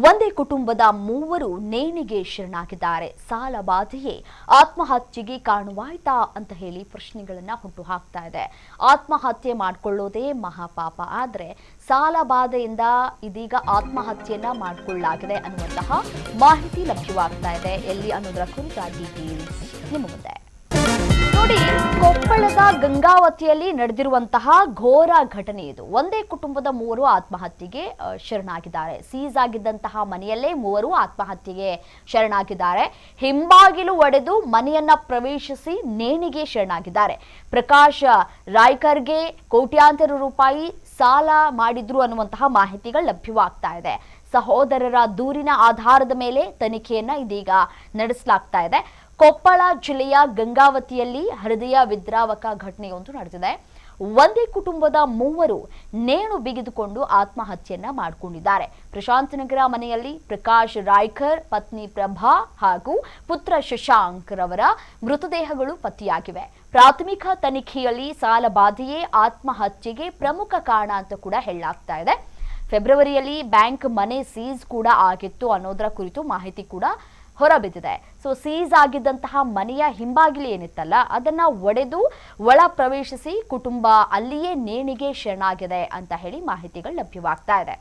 ಒಂದೇ ಕುಟುಂಬದ ಮೂವರು ನೇಣಿಗೆ ಶರಣಾಗಿದ್ದಾರೆ. ಸಾಲ ಬಾಧೆಯೇ ಆತ್ಮಹತ್ಯೆಗೆ ಕಾರಣವಾಯ್ತಾ ಅಂತ ಹೇಳಿ ಪ್ರಶ್ನೆಗಳನ್ನ ಹುಟ್ಟು ಹಾಕ್ತಾ ಇದೆ. ಆತ್ಮಹತ್ಯೆ ಮಾಡಿಕೊಳ್ಳೋದೇ ಮಹಾಪಾಪ, ಆದ್ರೆ ಸಾಲ ಬಾಧೆಯಿಂದ ಇದೀಗ ಆತ್ಮಹತ್ಯೆಯನ್ನ ಮಾಡಿಕೊಳ್ಳಲಾಗಿದೆ ಅನ್ನುವಂತಹ ಮಾಹಿತಿ ಲಭ್ಯವಾಗ್ತಾ ಇದೆ. ಎಲ್ಲಿ ಅನ್ನೋದರ ಕುರಿತ ಡೀಟೇಲ್ಸ್ ನಿಮ್ಮ ಮುಂದೆ ನೋಡಿ. ಕೊಪ್ಪಳದ ಗಂಗಾವತಿಯಲ್ಲಿ ನಡೆದಿರುವಂತಹ ಘೋರ ಘಟನೆ ಇದು. ಒಂದೇ ಕುಟುಂಬದ ಮೂವರು ಆತ್ಮಹತ್ಯೆಗೆ ಶರಣಾಗಿದ್ದಾರೆ. ಸೀಸ್ ಆಗಿದ್ದಂತಹ ಮನೆಯಲ್ಲೇ ಮೂವರು ಆತ್ಮಹತ್ಯೆಗೆ ಶರಣಾಗಿದ್ದಾರೆ. ಹಿಂಬಾಗಿಲು ಒಡೆದು ಮನೆಯನ್ನ ಪ್ರವೇಶಿಸಿ ನೇಣಿಗೆ ಶರಣಾಗಿದ್ದಾರೆ. ಪ್ರಕಾಶ್ ರಾಯ್ಕರ್ಗೆ ಕೋಟ್ಯಾಂತರ ರೂಪಾಯಿ ಸಾಲ ಮಾಡಿದ್ರು ಅನ್ನುವಂತಹ ಮಾಹಿತಿಗಳು ಲಭ್ಯವಾಗ್ತಾ ಇದೆ. ಸಹೋದರರ ದೂರಿನ ಆಧಾರದ ಮೇಲೆ ತನಿಖೆಯನ್ನ ಇದೀಗ ನಡೆಸಲಾಗ್ತಾ ಇದೆ. ಕೊಪ್ಪಳ ಜಿಲ್ಲೆಯ ಗಂಗಾವತಿಯಲ್ಲಿ ಹೃದಯ ವಿದ್ರಾವಕ ಘಟನೆಯೊಂದು ನಡೆದಿದೆ. ಒಂದೇ ಕುಟುಂಬದ ಮೂವರು ನೇಣು ಬಿಗಿದುಕೊಂಡು ಆತ್ಮಹತ್ಯೆಯನ್ನ ಮಾಡಿಕೊಂಡಿದ್ದಾರೆ. ಪ್ರಶಾಂತನಗರ ಮನೆಯಲ್ಲಿ ಪ್ರಕಾಶ್ ರಾಯ್ಕರ್, ಪತ್ನಿ ಪ್ರಭಾ ಹಾಗೂ ಪುತ್ರ ಶಶಾಂಕ್ ರವರ ಮೃತದೇಹಗಳು ಪತ್ತೆಯಾಗಿವೆ. ಪ್ರಾಥಮಿಕ ತನಿಖೆಯಲ್ಲಿ ಸಾಲ ಬಾಧೆಯೇ ಆತ್ಮಹತ್ಯೆಗೆ ಪ್ರಮುಖ ಕಾರಣ ಅಂತ ಕೂಡ ಹೇಳಲಾಗ್ತಾ ಇದೆ. ಫೆಬ್ರವರಿಯಲ್ಲಿ ಬ್ಯಾಂಕ್ ಮನೆ ಸೀಸ್ ಕೂಡ ಆಗಿತ್ತು ಅನ್ನೋದರ ಕುರಿತು ಮಾಹಿತಿ ಕೂಡ ಹೊರಬಿದ್ದಿದೆ. ಸೊ ಸೀಸ್ ಆಗಿದ್ದಂತಹ ಮನೆಯ ಹಿಂಬಾಗಿಲು ಏನಿತ್ತಲ್ಲ ಅದನ್ನ ಒಡೆದು ಒಳ ಪ್ರವೇಶಿಸಿ ಕುಟುಂಬ ಅಲ್ಲಿಯೇ ನೇಣಿಗೆ ಶರಣಾಗಿದೆ ಅಂತ ಹೇಳಿ ಮಾಹಿತಿಗಳು ಲಭ್ಯವಾಗ್ತಾ ಇದೆ.